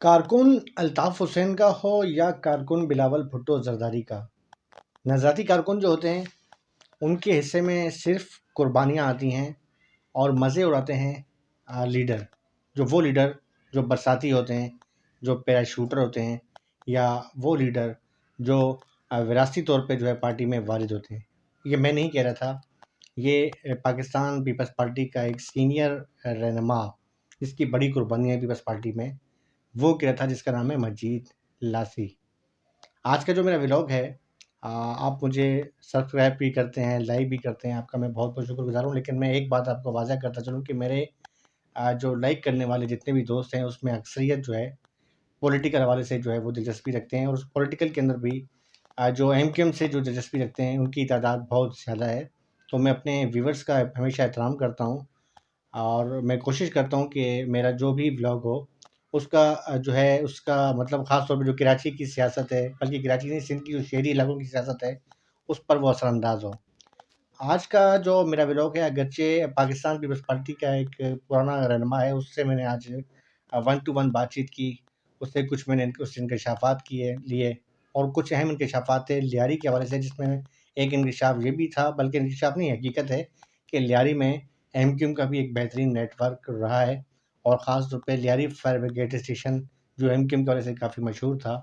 कारकुन अल्ताफ़ हुसैन का हो या कारकुन बिलावल भुट्टो ज़रदारी का, नज़ाती कारकुन जो होते हैं उनके हिस्से में सिर्फ़ कुर्बानियाँ आती हैं और मज़े उड़ाते हैं लीडर। वो लीडर जो बरसाती होते हैं, जो पैराशूटर होते हैं, या वो लीडर जो विरासती तौर पे जो है पार्टी में वारिद होते हैं। ये मैं नहीं कह रहा था, ये पाकिस्तान पीपल्स पार्टी का एक सीनियर रहनुमा जिसकी बड़ी कुर्बानी है पीपल्स पार्टी में, वो कह रहा था, जिसका नाम है मजीद लासी। आज का जो मेरा व्लॉग है, आप मुझे सब्सक्राइब भी करते हैं, लाइक भी करते हैं, आपका मैं बहुत बहुत शुक्रगुजार हूँ। लेकिन मैं एक बात आपको वाज़ह करता चलूँ कि मेरे जो लाइक करने वाले जितने भी दोस्त हैं उसमें अक्सरियत जो है पॉलिटिकल हवाले से जो है वो दिलचस्पी रखते हैं, और उस पॉलिटिकल के अंदर भी जो एमक्यूएम से जो दिलचस्पी रखते हैं उनकी तादाद बहुत ज़्यादा है। तो मैं अपने व्यूवर्स का हमेशा एहतराम करता हूँ, और मैं कोशिश करता हूँ कि मेरा जो भी व्लॉग हो उसका जो है उसका मतलब ख़ास तौर पे जो कराची की सियासत है, बल्कि कराची नहीं, सिंध की जो शहरी इलाकों की सियासत है, उस पर वो असरअंदाज़ हो। आज का जो मेरा व्लॉग है, अगरचे पाकिस्तान पीपल्स पार्टी का एक पुराना रहनुमा है, उससे मैंने आज वन टू वन बातचीत की। उससे कुछ मैंने उससे इंकशाफ़ात लिए, और कुछ अहम इंकशाफ़ात थे लियारी के हवाले से, जिसमें एक इंकशाफ़ ये भी था, बल्कि इंकशाफ़ नहीं, हकीकत है कि लियारी में एमक्यूएम का भी एक बेहतरीन नेटवर्क रहा है, और ख़ास तौर पे लियारी फायर ब्रिगेड स्टेशन जो एमक्यूएम की वजह से काफ़ी मशहूर था।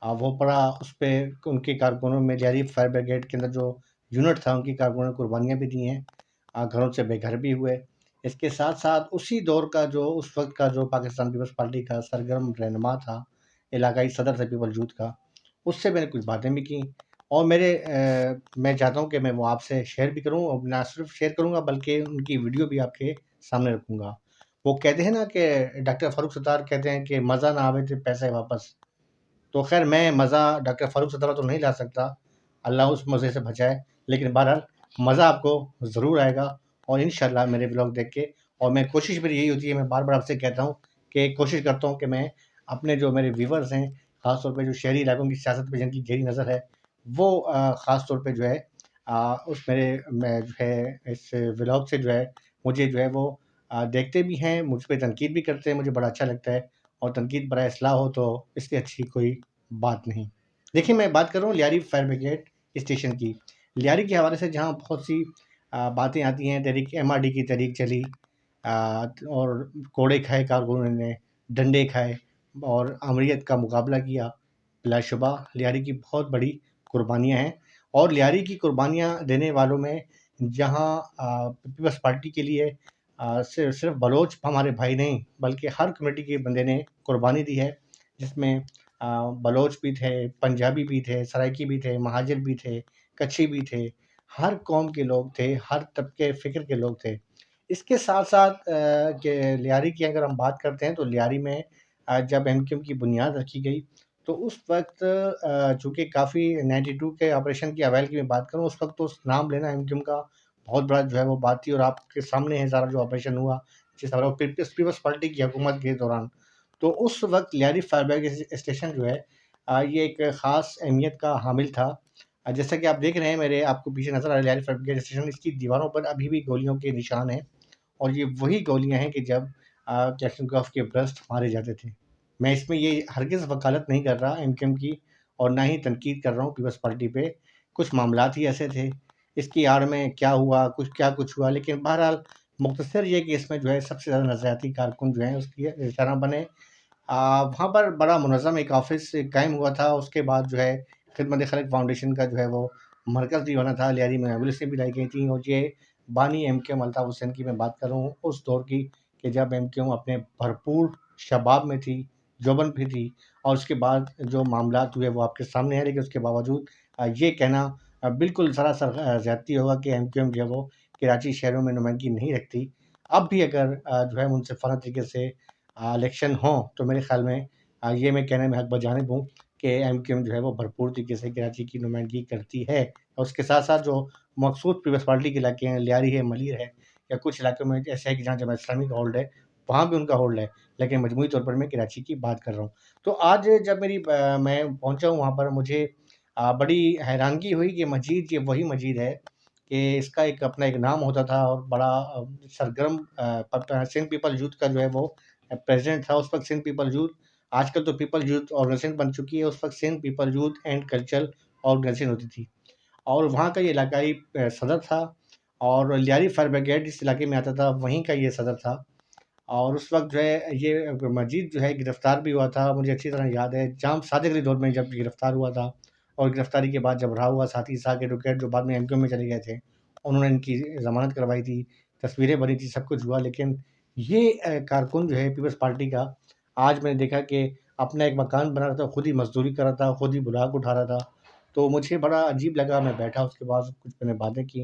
वो बड़ा उस पे उनके कारकुनों में, लियारी फायर ब्रिगेड के अंदर जो यूनिट था, उनकी कारकुनों ने कुर्बानियाँ भी दी हैं, घरों से बेघर भी हुए। इसके साथ-साथ उसी दौर का जो उस वक़्त का जो पाकिस्तान पीपल्स पार्टी का सरगर्म रहनुमा था, इलाकाई सदर थे पीपल यूथ का, उससे मैंने कुछ बातें भी की, और मैं चाहता हूँ कि मैं वो आपसे शेयर भी करूँ, और ना सिर्फ़ शेयर करूँगा बल्कि उनकी वीडियो भी आपके सामने रखूँगा। वो कहते हैं ना कि डॉक्टर फ़ारूक सत्तार कहते हैं कि मज़ा ना आवे तो पैसे वापस। तो ख़ैर मैं मज़ा डॉक्टर फ़ारूक सत्तार तो नहीं ला सकता, अल्लाह उस मज़े से बचाए, लेकिन बहरहाल मज़ा आपको ज़रूर आएगा, और इंशाअल्लाह मेरे व्लॉग देख के। और मैं कोशिश मेरी यही होती है, मैं बार-बार आपसे कहता हूँ कि कोशिश करता हूँ कि मैं अपने जो मेरे व्यूअर्स हैं, ख़ास तौर पे जो शहरी इलाकों की सियासत पे जिनकी गहरी नज़र है, वो ख़ास तौर पे जो है उस मेरे मैं जो है इस व्लॉग से जो है मुझे जो है वो देखते भी हैं, मुझ पे तनकीद भी करते हैं, मुझे बड़ा अच्छा लगता है, और तनकीद बरा इस्लाह हो तो इससे अच्छी कोई बात नहीं। देखिए, मैं बात कर रहा हूँ लियारी फायर ब्रिगेड स्टेशन की। लियारी के हवाले से जहाँ बहुत सी बातें आती हैं, तहरीक एमआरडी की तहरीक चली, और कोड़े खाए कारकुनों ने, डंडे खाए, और आमरीत का मुकाबला किया। बिलाशुबा लियारी की बहुत बड़ी कुर्बानियाँ हैं, और लियारी की कुर्बानियाँ देने वालों में जहाँ पीपल्स पार्टी के लिए सिर्फ़ बलोच हमारे भाई नहीं, बल्कि हर कम्युनिटी के बंदे ने कुर्बानी दी है, जिसमें बलोच भी थे, पंजाबी भी थे, सराइकी भी थे, महाजिर भी थे, कच्छी भी थे, हर कौम के लोग थे, हर तबके फ़िक्र के लोग थे। इसके साथ-साथ के लियारी की अगर हम बात करते हैं, तो लियारी में जब एमक्यूएम की बुनियाद रखी गई, तो उस वक़्त चूँकि काफ़ी 92 के ऑपरेशन की अवैल की मैं बात करूँ, उस वक़्त तो नाम लेना एमक्यूएम का बहुत बड़ा जो है वो बात थी, और आपके सामने है सारा जो ऑपरेशन हुआ, जिस तरह पीपल्स पार्टी की हुकूमत के दौरान। तो उस वक़्त लियारी फायर ब्रिगेड स्टेशन जो है ये एक ख़ास अहमियत का हामिल था। जैसा कि आप देख रहे हैं, मेरे आपको पीछे नज़र आ रहा है लियारी फायर ब्रिगेड स्टेशन, इसकी दीवारों पर अभी भी गोलियों के निशान हैं, और ये वही गोलियाँ हैं कि जब क्लेशनकोफ के ब्रस्ट मारे जाते थे। मैं इसमें ये हरगिज़ वकालत नहीं कर रहा एमक्यूएम की, और ना ही तनकीद कर रहा हूँ पीपल्स पार्टी पे। कुछ मामलात ही ऐसे थे, इसकी आड़ में क्या हुआ, कुछ हुआ, लेकिन बहरहाल मुख्तसर ये कि इसमें जो है सबसे ज़्यादा नज़रियाती कारकुन जो हैं उसकी निशाना बने। वहाँ पर बड़ा मुनज़्ज़म एक ऑफ़िस कायम हुआ था, उसके बाद जो है खिदमत खल्क़ फाउंडेशन का जो है वो मरकज़ भी बना था, लियारी में एम्बुलेंसें भी लाई गई थीं, और ये बानी एमक्यूएम अल्ताफ़ हुसैन की मैं बात कर रहा हूँ उस दौर की, कि जब एमक्यूएम अपने भरपूर शबाब में थी, यौवन भी थी, और उसके बाद जो मामलात हुए वो आपके सामने हैं। लेकिन उसके बावजूद ये कहना बिल्कुल सरासर ज़्यादती होगा कि एमक्यूएम जो है वो कराची शहरों में नुमाइंदगी नहीं रखती। अब भी अगर जो है मुनसिफ़ाना तरीके से इलेक्शन हों, तो मेरे ख़्याल में ये मैं कहने में हक़ बजानिब हूँ कि एमक्यूएम जो है वो भरपूर तरीके से कराची की नुमाइंदगी करती है। और उसके साथ-साथ जो मखसूस पीपल्स पार्टी के इलाके हैं, लियारी है, मलीर है, या कुछ इलाकों में ऐसे है कि जहाँ जमात इस्लामी का होल्ड है, वहाँ भी उनका होल्ड है, लेकिन मजमूई तौर पर मैं कराची की बात कर रहा हूँ। तो आज जब मैं पहुँचा हूँ वहाँ पर, मुझे बड़ी हैरानगी हुई कि मजीद ये वही मजीद है कि इसका एक अपना एक नाम होता था, और बड़ा सरगर्म सिंध पीपल यूथ का जो है वो प्रेज़िडेंट था उस वक़्त सिंध पीपल यूथ, आजकल तो पीपल यूथ ऑर्गेनाइजेशन बन चुकी है, उस वक़्त Sindh people youth and cultural organisation होती थी और वहाँ का ये इलाकाई सदर था और लियारी फायर ब्रिगेड जिस इलाके में आता था, वहीं का ये सदर था। और उस वक़्त जो है ये मजीद जो है गिरफ़्तार भी हुआ था, मुझे अच्छी तरह याद है, जाम सादिक के दौर में जब गिरफ़्तार हुआ था और गिरफ़्तारी के बाद जब रहा हुआ साथी साहब एडवोकेट जो बाद में एमक्यू में चले गए थे, उन्होंने इनकी ज़मानत करवाई थी, तस्वीरें बनी थी, सब कुछ हुआ लेकिन ये कारकुन जो है पीपल्स पार्टी का, आज मैंने देखा कि अपना एक मकान बना रहा था, खुद ही मज़दूरी कर रहा था, खुद ही बुराक उठा रहा था। तो मुझे बड़ा अजीब लगा, मैं बैठा उसके बाद कुछ मैंने बातें की,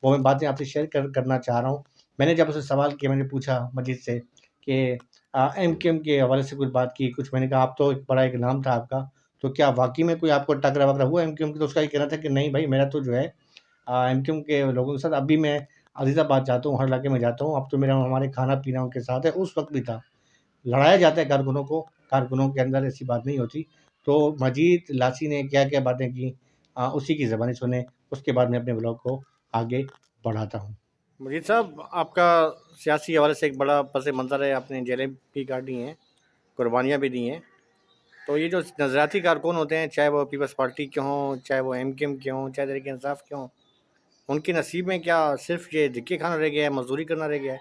वो मैं बातें आपसे शेयर करना चाह रहा हूँ। मैंने जब उससे सवाल किया, मैंने पूछा मजीद से कि एमक्यूएम के हवाले से कुछ बात की, कुछ मैंने कहा आप तो एक बड़ा एक नाम था आपका, तो क्या वाक़ई में कोई आपको टकरा-वकरा हुआ एमक्यूएम की? तो उसका ये कहना था कि नहीं भाई मेरा तो जो है एमक्यूएम के लोगों के साथ अभी मैं अज़ीज़ाबाद जाता हूँ, हर इलाके में जाता हूँ, अब तो मेरा हमारे खाना-पीना उनके साथ है, उस वक़्त भी था। लड़ाया जाता है कारकुनों को, कारकुनों के अंदर ऐसी बात नहीं होती। तो मजीद लासी ने क्या-क्या बातें की उसी की ज़बानी सुने, उसके बाद मैं अपने ब्लॉग को आगे बढ़ाता हूँ। मजीद साहब, आपका सियासी हवाले से एक बड़ा पस-ए-मंज़र है, आपने जेलें भी काटी हैं, कुर्बानियाँ भी दी हैं। तो ये जो नज़रियाती कारकुन होते हैं, चाहे वो पीपल्स पार्टी के हों, चाहे वो एमक्यूएम के हों, चाहे तहरीक-ए-इंसाफ के हों, उनके नसीब में क्या सिर्फ़ ये धिक्के खाना रह गया है, मज़दूरी करना रह गया है?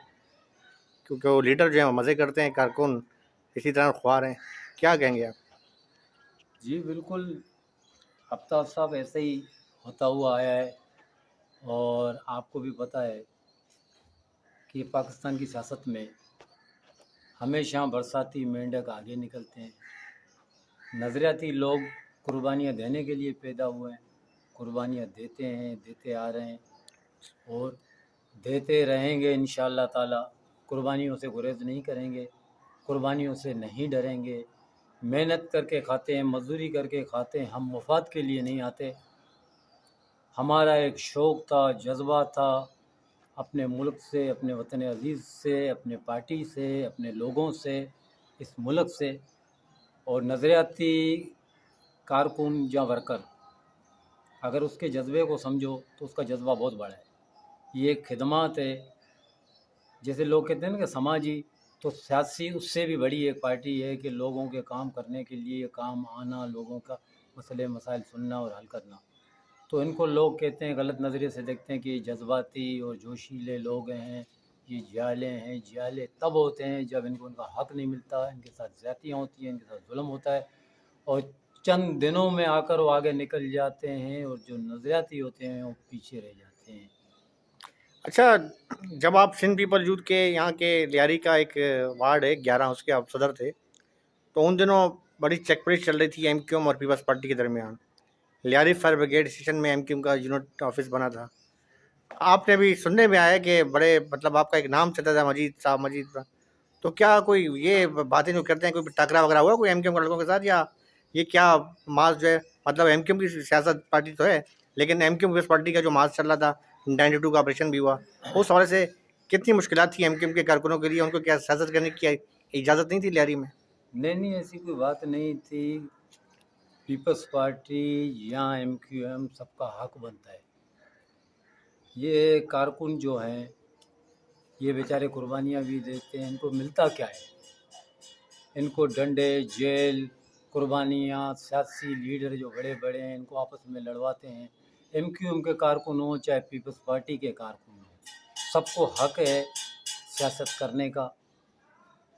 क्योंकि वो लीडर जो हैं वो मज़े करते हैं, कारकुन इसी तरह ख्वार हैं। क्या कहेंगे आप? जी बिल्कुल, हफ्ता-हफ्ता ऐसे ही होता हुआ आया है और आपको भी पता है कि पाकिस्तान की सियासत में हमेशा बरसाती मेंढक आगे निकलते हैं। नज़रियाती लोग कुर्बानियाँ देने के लिए पैदा हुए हैं, कुर्बानियाँ देते हैं, देते आ रहे हैं और देते रहेंगे इंशाअल्लाह ताला। कुर्बानियों से गुरेज़ नहीं करेंगे, कुर्बानियों से नहीं डरेंगे। मेहनत करके खाते हैं, मज़दूरी करके खाते हैं, हम मुफ़ाद के लिए नहीं आते। हमारा एक शौक़ था, जज़्बा था अपने मुल्क से, अपने वतन अज़ीज़ से, अपने पार्टी से, अपने लोगों से, इस मुल्क से। और नज़रियाती कारकुन या वर्कर अगर उसके जज़्बे को समझो तो उसका जज़्बा बहुत बड़ा है। ये एक खिदमत है, जैसे लोग कहते हैं ना कि समाजी, तो सियासी उससे भी बड़ी एक पार्टी है कि लोगों के काम करने के लिए काम आना, लोगों का मसले मसाइल सुनना और हल करना। तो इनको लोग कहते हैं, गलत नज़रिए से देखते हैं कि जज्बाती और जोशीले लोग हैं, ये जियाले हैं। जियाले तब होते हैं जब इनको उनका हक़ नहीं मिलता, इनके साथ ज़्यादतियाँ होती हैं, इनके साथ जुल्म होता है और चंद दिनों में आकर वो आगे निकल जाते हैं और जो नज़रियाती होते हैं वो पीछे रह जाते हैं। अच्छा, जब आप सिंध पीपल यूथ के यहाँ के लियारी का एक वार्ड है 11 उसके आप सदर थे, तो उन दिनों बड़ी चकपड़ी चल रही थी एमक्यूएम और पीपल्स पार्टी के दरमियान। लियारी फायर ब्रिगेड स्टेशन में एमक्यूएम का यूनिट ऑफिस बना था। आपने भी सुनने में आया कि बड़े मतलब आपका एक नाम चलता था मजीद साहब, मजीद साहब। तो क्या कोई ये बातें जो करते हैं, कोई टकरा वगैरह हुआ कोई एमक्यूएम के लड़कों के साथ, या ये क्या मास जो है, मतलब एमक्यूएम की सियासत पार्टी तो है लेकिन एमक्यूएम पीपल्स पार्टी का जो मास चल रहा था, 92 का ऑपरेशन भी हुआ, उस हवाले से कितनी मुश्किलात थी एमक्यूएम के कारकुनों के लिए? उनको क्या सियासत करने की इजाज़त नहीं थी लियारी में? नहीं, ऐसी कोई बात नहीं थी। पीपल्स पार्टी या एमक्यूएम सबका हक़ बनता है। ये कारकुन जो हैं, ये बेचारे कुर्बानियाँ भी देते हैं, इनको मिलता क्या है? इनको डंडे, जेल, कुर्बानियाँ, सियासी लीडर जो बड़े-बड़े हैं, इनको आपस में लड़वाते हैं। एमक्यूएम के कारकुन हों, चाहे पीपल्स पार्टी के कारकुन हों, सबको हक़ है सियासत करने का।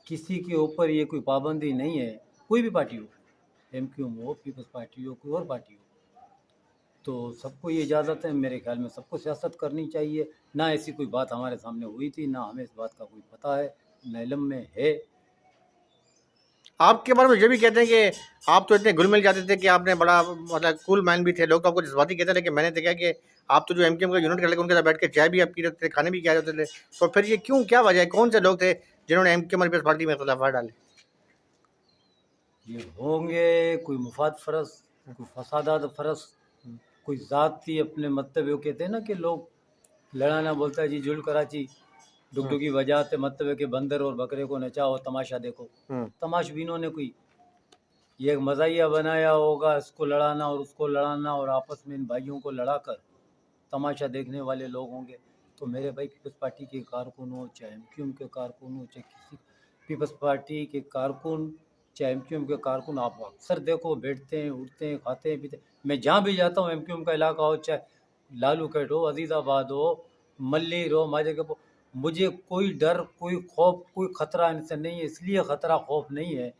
किसी के ऊपर ये कोई पाबंदी नहीं है, कोई भी पार्टी हो, एमक्यूएम हो, पीपल्स पार्टी हो, कोई और पार्टी हो। तो सबको ये इजाज़त है, मेरे ख़्याल में सबको सियासत करनी चाहिए। ना ऐसी कोई बात हमारे सामने हुई थी, ना हमें इस बात का कोई पता है, ना इल्म में है। आपके बारे में ये भी कहते हैं कि आप तो इतने घुल-मिल जाते थे कि आपने बड़ा मतलब कूल मैन भी थे, लोग तो आपको जज़्बाती कहते थे, लेकिन मैंने देखा कि आप तो जो एमक्यूएम का यूनिट के लड़के उनके साथ बैठ के चाय भी आप पी रहे थे, खाने भी खा जाते थे। तो फिर ये क्यों, क्या वजह है? कौन से लोग थे जिन्होंने एमक्यूएम और पीपल्स पार्टी में इख्तिलाफ़ात डाले? ये होंगे कोई मुफ़ाद फ़रस, कोई फ़सादात फ़रस, कोई ज़ाती अपने मतलब वो कहते हैं ना कि लोग लड़ाना बोलता है जी जुल कराची, हुँ, डुगडुगी बजाते मतलब है कि बंदर और बकरे को नचाओ, तमाशा देखो। हुँ। तमाशबीनों ने कोई ये एक मज़ाहिया बनाया होगा, इसको लड़ाना और उसको लड़ाना और आपस में इन भाइयों को लड़ाकर तमाशा देखने वाले लोग होंगे। तो मेरे भाई पीपल्स पार्टी के कारकुन हो, चाहे एमक्यूएम के कारकुन हो, चाहे किसी पीपल्स पार्टी के कारकुन चाहे एमक्यूएम के कारकुन आप अक्सर देखो बैठते हैं, उठते हैं, खाते हैं, पीते हैं। मैं जहाँ भी जाता हूँ एमक्यूएम का इलाका हो, चाहे लालू कैट हो, अजीज़ाबाद हो, मल्लीर हो, माजे के, मुझे कोई डर, कोई खौफ, कोई ख़तरा इनसे नहीं है। इसलिए ख़तरा खौफ नहीं है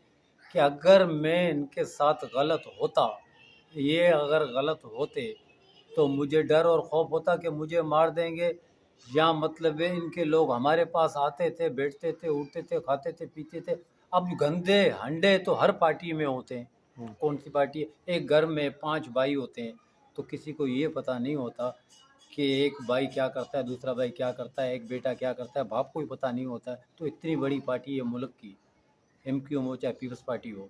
कि अगर मैं इनके साथ गलत होता, ये अगर गलत होते, तो मुझे डर और खौफ होता कि मुझे मार देंगे, या मतलब है इनके लोग हमारे पास आते थे, बैठते थे, उठते थे, खाते थे, पीते थे। अब गंदे हंडे तो हर पार्टी में होते हैं। कौन सी पार्टी है? एक घर में 5 भाई होते हैं, तो किसी को ये पता नहीं होता कि एक भाई क्या करता है, दूसरा भाई क्या करता है, एक बेटा क्या करता है, बाप को ही पता नहीं होता है। तो इतनी बड़ी पार्टी है मुल्क की, एमक्यूएम हो चाहे पीपल्स पार्टी हो,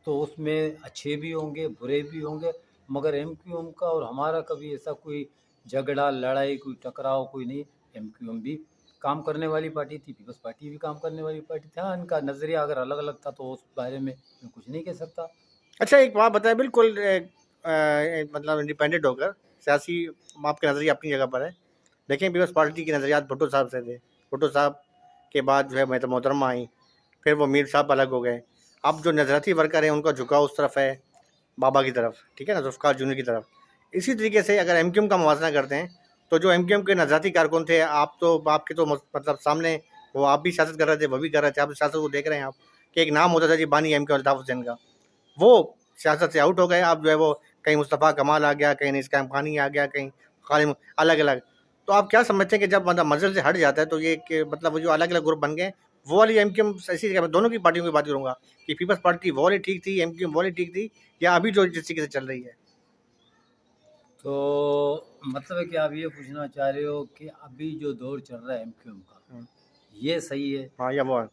तो उसमें अच्छे भी होंगे, बुरे भी होंगे। मगर एमक्यूएम का और हमारा कभी ऐसा कोई झगड़ा, लड़ाई, कोई टकराव कोई नहीं। एमक्यूएम भी काम करने वाली पार्टी थी, पीपल्स पार्टी भी काम करने वाली पार्टी थी। हाँ, इनका नज़रिया अगर अलग अलग था तो उस बारे में मैं कुछ नहीं कह सकता। अच्छा, एक बात बताएं, बिल्कुल मतलब इंडिपेंडेंट होकर सियासी, आपके नज़रिया अपनी जगह पर है। देखें, पीपल्स पार्टी के नज़रियात भुट्टो साहब से थे। भुट्टो साहब के बाद जो है मोहतरमा आई, फिर वो मीर साहब अलग हो गए। अब जो नजरती वर्कर हैं उनका झुकाव उस तरफ है, बाबा की तरफ, ठीक है ना, जुल्फ़िकार जूनियर की तरफ। इसी तरीके से अगर एमक्यूएम का मुवाजना करते हैं, तो जो एमक्यूएम के नजरती कारकुन थे, आप तो आपके तो मतलब सामने, वो आप भी सियासत कर रहे थे, वो भी कर रहे थे, आप सियासत को देख रहे हैं आप, कि एक नाम होता था जी बानी एमक्यूएम अल्ताफ़ हुसैन का, वो सियासत से आउट हो गए। अब जो है वो कहीं मुस्तफ़ा कमाल आ गया, कहीं इसका खानी आ गया, कहीं खालिद, अलग अलग। तो आप क्या समझते हैं कि जब मतलब मंजिल से हट जाता है तो ये कि मतलब वो जो अलग अलग ग्रुप बन गए, वो वाली एमक्यूएम ऐसी जगह, मैं दोनों की पार्टियों की बात करूँगा कि पीपल्स पार्टी वो वाली ठीक थी, एमक्यूएम वो वाली ठीक थी, या अभी जो जिस तरीके से चल रही है? तो मतलब है कि आप ये पूछना चाह रहे हो कि अभी जो दौर चल रहा है एमक्यूएम का, ये सही है हाँ, या वो है।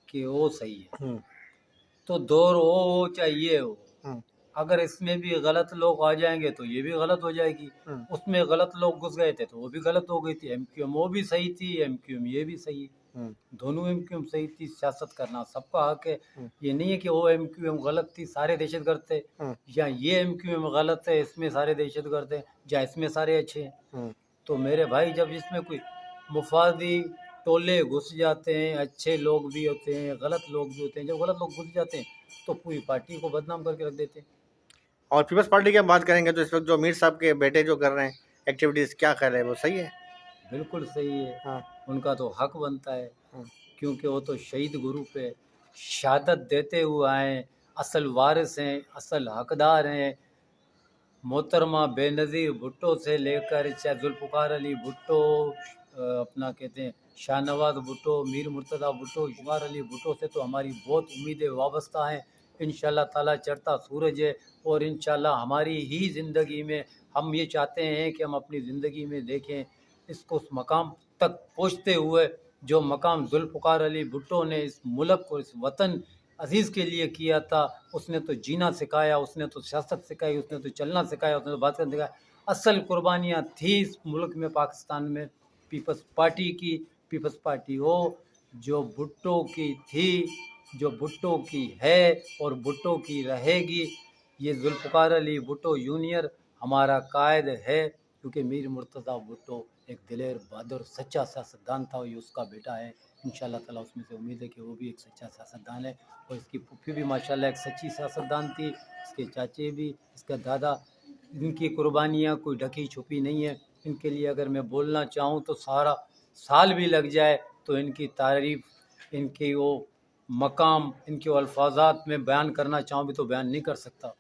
कि वो सही है? तो दौर वो हो चाहे ये हो, हम्म, अगर इसमें भी गलत लोग आ जाएंगे तो ये भी गलत हो जाएगी। उसमें गलत लोग घुस गए थे तो वो भी गलत हो गई थी। एमक्यूएम वो भी सही थी, एमक्यूएम ये भी सही है। दोनों एमक्यूएम सही थी। सियासत करना सबका हक है। ये नहीं है कि वो एमक्यूएम गलत थी, सारे दहशतगर्द थे, या ये एमक्यूएम गलत है, इसमें सारे दहशतगर्द हैं, या इसमें सारे अच्छे हैं। तो मेरे भाई, जब इसमें कोई मुफादी टोले घुस जाते हैं, अच्छे लोग भी होते हैं, गलत लोग भी होते हैं, जब गलत लोग घुस जाते हैं तो पूरी पार्टी को बदनाम करके रख देते हैं। और पीपल्स पार्टी की हम बात करेंगे तो इस वक्त जो मीर साहब के बेटे जो कर रहे हैं एक्टिविटीज़, क्या ख्याल है, वो सही है? बिल्कुल सही है। हाँ। उनका तो हक बनता है, क्योंकि वो तो शहीद गुरु पे शहादत देते हुए आए, असल वारिस हैं, असल हकदार हैं। मोहतरमा बेनज़ीर भुट्टो से लेकर चाहे जुल्फ़िकार अली भुट्टो, अपना कहते हैं शाहनवाज़ भुट्टो, मीर मुर्तज़ा भुट्टो, शुमार अली भुट्टो से तो हमारी बहुत उम्मीदें वाबस्ता हैं। इंशाल्लाह ताला चढ़ता सूरज है, और इंशाल्लाह हमारी ही ज़िंदगी में हम ये चाहते हैं कि हम अपनी ज़िंदगी में देखें इसको उस मकाम तक पहुँचते हुए जो मकाम जुल्फ़िकार अली भुट्टो ने इस मुल्क को, इस वतन अजीज़ के लिए किया था। उसने तो जीना सिखाया, उसने तो सियासत सिखाई, उसने तो चलना सिखाया, उसने तो बात करना सिखाया। असल कुर्बानियाँ थी इस मुल्क में, पाकिस्तान में, पीपल्स पार्टी की। पीपल्स पार्टी वो जो भुट्टो की थी, जो भुट्टो की है और भुट्टो की रहेगी। ये जुल्फ़िकार अली भुट्टो जूनियर हमारा कायद है, क्योंकि मीर मुर्तज़ा भुट्टो एक दिलेर, बहादुर, सच्चा सियासतदान था। ये उसका बेटा है। इंशाल्लाह ताला उसमें से उम्मीद है कि वो भी एक सच्चा सियासतदान है। और इसकी फूफी भी माशाल्लाह एक सच्ची सियासतदान थी, इसके चाचे भी, इसका दादा। इनकी कुर्बानियाँ कोई ढकी छुपी नहीं है। इनके लिए अगर मैं बोलना चाहूँ तो सारा साल भी लग जाए तो इनकी तारीफ़, इनकी वो मकाम, इनके अल्फाजात में बयान करना चाहूँ भी तो बयान नहीं कर सकता।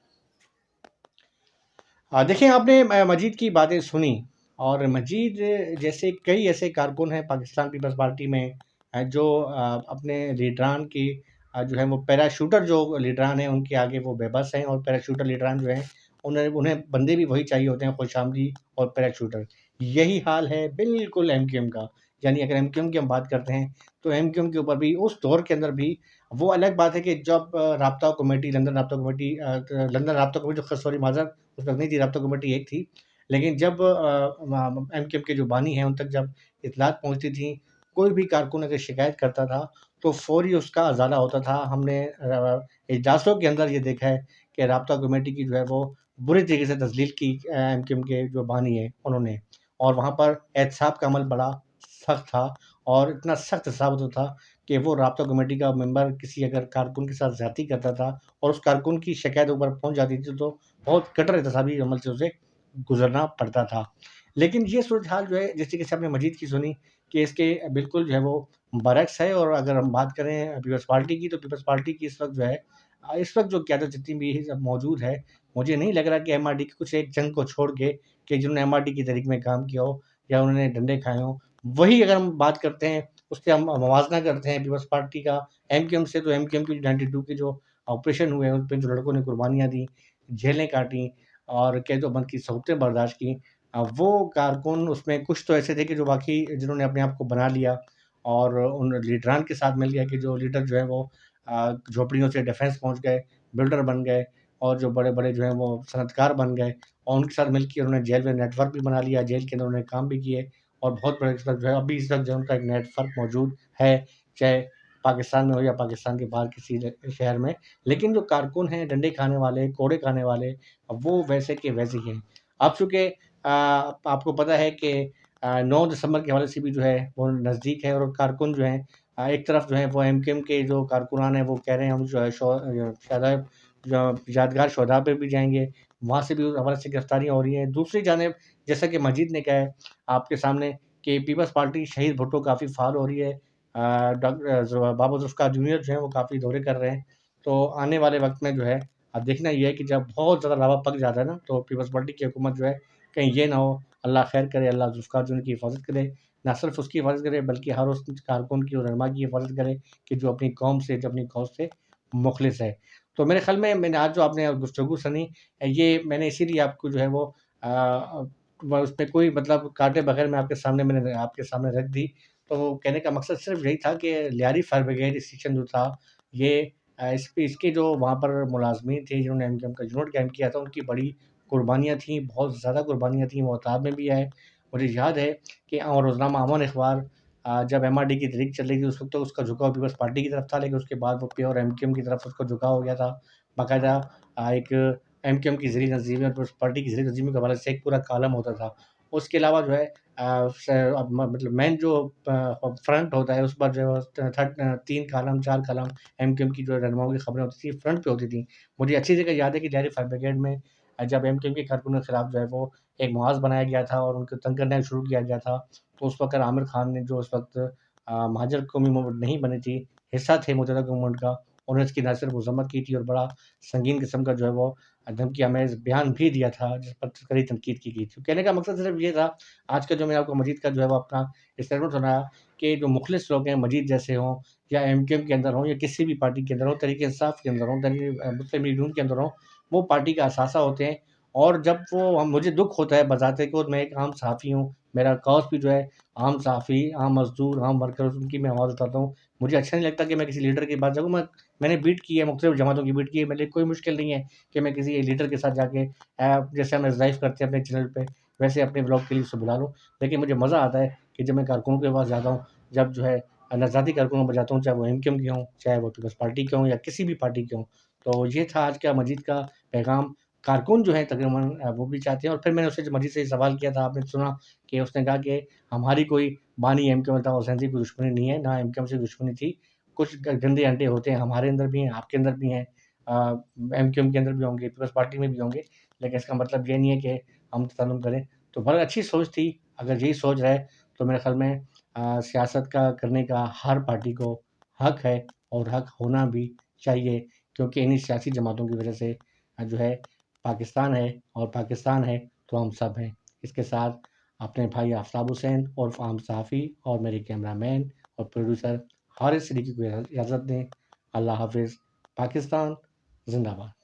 देखिए, आपने मजीद की बातें सुनी, और मजीद जैसे कई ऐसे कारकुन हैं पाकिस्तान पीपल्स पार्टी में, जो अपने लीडरान की जो है वो पैराशूटर, जो लीडरान हैं उनके आगे वो बेबस हैं, और पैराशूटर लीडरान जो हैं उन्हें उन्हें बंदे भी वही चाहिए होते हैं, खुशामदी और पैराशूटर। यही हाल है बिल्कुल एमक्यूएम का। यानी अगर एमक्यूएम की हम बात करते हैं तो एमक्यूएम के ऊपर भी उस दौर के अंदर भी, वो अलग बात है कि जब राब्ता कमेटी, लंदन राब्ता कमेटी, लंदन राब्ता कमेटी, सॉरी माज़रत, उस वक़्त नहीं थी, राब्ता कमेटी एक थी। लेकिन जब एमक्यूएम के जो बानी हैं उन तक जब इत्तलात पहुँचती थी, कोई भी कारकुन अगर शिकायत करता था तो फ़ौरी उसका अज़ाला होता था। हमने इजलासों के अंदर ये देखा है कि राब्ता कमेटी की जो है वो बुरी तरीके से तज़लील की एमक्यूएम के जो बानी हैं उन्होंने, और वहाँ पर एहतसाब का अमल बड़ा सख्त था, और इतना सख्त साबित होता था कि वो राब्ता कमेटी का मेंबर किसी अगर कारकुन के साथ ज़्यादती करता था और उस कारकुन की शिकायत ऊपर पहुँच जाती थी, तो बहुत कठोर एहतसाबी अमल से उसे गुज़रना पड़ता था। लेकिन ये सूरत-हाल जो है, जिस तरीके से आपने मजीद की सुनी कि इसके बिल्कुल जो है वो बरअक्स है, और अगर हम बात करें पीपल्स पार्टी की, तो पीपल्स पार्टी की इस वक़्त जो है इस वक़्त जो क़यादत जितनी भी मौजूद है, मुझे नहीं लग रहा कि एमआरडी की कुछ एक जंग को छोड़ के, कि जिन्होंने एमआरडी की तहरीक में काम किया हो या उन्होंने डंडे खाए हों, वही अगर हम बात करते हैं, उससे हम मवाज़ना करते हैं पीपल्स पार्टी का एमक्यूएम से, तो एमक्यूएम की 92 के जो ऑपरेशन हुए, उन पे जो लड़कों ने कुर्बानियाँ दी, जेलें काटी और कैद-ओ-बंद की सहूलतें बर्दाश्त की, वो कारकुन उसमें कुछ तो ऐसे थे कि जो बाकी जिन्होंने अपने आप को बना लिया और उन लीडरान के साथ मिल गया कि जो लीडर जो है वो झोपड़ियों से डिफेंस पहुँच गए, बिल्डर बन गए और जो बड़े-बड़े जो हैं वो सनअतकार बन गए और उनके साथ मिलके उन्होंने जेल में नेटवर्क भी बना लिया, जेल के अंदर उन्होंने काम भी किए और बहुत बड़े इस वक़्त जो है अभी इस वक़्त जो है उनका एक नेटवर्क मौजूद है, चाहे पाकिस्तान में हो या पाकिस्तान के बाहर किसी शहर में। लेकिन जो कारकुन हैं, डंडे खाने वाले, कोड़े खाने वाले, वो वैसे के वैसे ही हैं। अब चूँकि आपको पता है कि 9 दिसंबर के हवाले से भी जो है वो नज़दीक है और कारकुन जो हैं एक तरफ जो है वो एमक्यूएम के जो कारकुनान हैं वो कह रहे हैं हम जो है शहदाय यादगार शोधा पे भी जाएँगे, वहाँ से भी उस हवाले से गिरफ्तारियाँ हो रही हैं। दूसरी जानिब जैसा कि मजीद ने कहा है आपके सामने कि पीपल्स पार्टी शहीद भुट्टो काफ़ी फ़ाल हो रही है। बाबा ज़ुल्फ़िकार जूनियर जो हैं वो काफ़ी दौरे कर रहे हैं। तो आने वाले वक़्त में जो है अब देखना ये है कि जब बहुत ज़्यादा लावा पक जाता है ना, तो पीपल्स पार्टी की हुकूमत जो है कहीं ये ना हो, अल्लाह खैर करे, अल्लाह ज़ुल्फ़िकार जूनियर की हिफ़ाज़त करे। ना सिर्फ़ उसकी हिफ़ाज़त करे बल्कि हर उस कारकुन की और रहनुमा की हिफ़ाज़त करे कि जो अपनी कौम से, जो अपनी कौस से मुख़लिस है। तो मेरे ख़्याल में मैंने आज जो आपने गुफ्तगू सुनी, ये मैंने इसीलिए आपको जो है वो उसपे कोई मतलब काटे बगैर मैं आपके सामने रख दी। तो कहने का मकसद सिर्फ़ यही था कि लियारी फायर ब्रिगेड स्टेशन जो था, ये इसके जो वहाँ पर मुलाज़मीन थे जिन्होंने एमक्यूएम का यूनिट कायम किया था, उनकी बड़ी कुर्बानियाँ थीं, बहुत ज़्यादा कुर्बानियाँ थीं, वो किताब में भी है। मुझे याद है कि रोज़नामा अमन अख़बार जब एमआरडी की तहरीक चल रही थी, उस वक़्त तो उसका झुकाव पीपल्स पार्टी की तरफ था, लेकिन उसके बाद वो प्योर एमक्यूएम की तरफ उसका झुकाव हो गया था। बाकायदा एक एमक्यूएम की ज़ेरी तंज़ीमें और पीपल्स पार्टी की ज़ेरी तंज़ीमें के हवाले से एक पूरा कॉलम होता था। उसके अलावा जो है मतलब मेन जो फ्रंट होता है, उस पर जो है 3 कॉलम, 4 कॉलम एमक्यूएम की जो रहनुमाओं की खबरें होती थी, फ्रंट पे होती थी। मुझे अच्छी जगह याद है कि लियारी फायर ब्रिगेड में जब एमक्यूएम के कारकुनों के खिलाफ जो है वो एक मुआज़ बनाया गया था और उनको तंग करना शुरू किया गया था, तो उस वक़्त आमिर खान ने जो उस वक़्त महाजर कौमी मूवमेंट नहीं बनी थी, हिस्सा थे मुतहर्रिक मूवमेंट का, उन्होंने इसकी ना सिर्फ़ मज़म्मत की थी और बड़ा संगीन किस्म का जो है वो धमकी-आमेज़ बयान भी दिया था, जिस पर कड़ी तनकीद की गई थी। कहने का मकसद सिर्फ़ ये था, आज का जो मैं आपको मजीद का जो है वो अपना स्टेटमेंट सुनाया कि जो मुख़लिस लोग हैं, मजीद जैसे हों या एमक्यूएम के अंदर हों या किसी भी पार्टी के अंदर हों, तहरीक-ए-इंसाफ के अंदर हों, मुस्लिम लीग नून के अंदर हों, वो पार्टी का असासा होते हैं और जब वो मुझे दुःख होता है बज़ाते खुद मैं एक आम सहाफ़ी हूँ, मेरा कॉज़ भी जो है आम सहाफ़ी, आम मज़दूर, आम वर्कर उनकी मैं आवाज़ उठाता हूँ। मुझे अच्छा नहीं लगता कि मैं किसी लीडर के पास जाऊँ, मैंने बीट की है, मुख्तलिफ़ जमातों की बीट की है, मेरे लिए कोई मुश्किल नहीं है कि मैं किसी लीडर के साथ जाके जैसे हम लाइव करते हैं अपने चैनल पे, वैसे अपने ब्लॉग के लिए उसे बुला लूँ। लेकिन मुझे मज़ा आता है कि जब मैं कारकुनों के पास जाता हूँ, जब जो है नज़ाती कारकुनों पे जाता हूँ, चाहे वो एमक्यूएम के हों, चाहे वो पीपल्स पार्टी के हों या किसी भी पार्टी के हों। तो ये था आज का मजीद का पैगाम। कारकुन जो हैं तकरीबन वो भी चाहते हैं और फिर मैंने उससे मजीद से सवाल किया था, आपने सुना कि उसने कहा कि हमारी कोई बानी एमक्यूएम अल्ताफ़ हुसैन से कोई दुश्मनी नहीं है, ना एमक्यूएम से दुश्मनी थी। कुछ गंदे अंडे होते हैं, हमारे अंदर भी हैं, आपके अंदर भी हैं, एमक्यूएम के अंदर भी होंगे, पीपल्स पार्टी में भी होंगे, लेकिन इसका मतलब ये नहीं है कि हम तसल्लुम करें। तो बड़ी अच्छी सोच थी, अगर यही सोच रहे तो मेरे ख़्याल में सियासत का करने का हर पार्टी को हक है और हक होना भी चाहिए क्योंकि इन्हीं सियासी जमातों की वजह से जो है पाकिस्तान है और पाकिस्तान है तो हम सब हैं। इसके साथ अपने भाई आफ्ताब हुसैन और आम सहाफ़ी और मेरे कैमरामैन और प्रोड्यूसर हारिस सिद्दीकी को इजाज़त दें। अल्लाह हाफ़िज़। पाकिस्तान ज़िंदाबाद।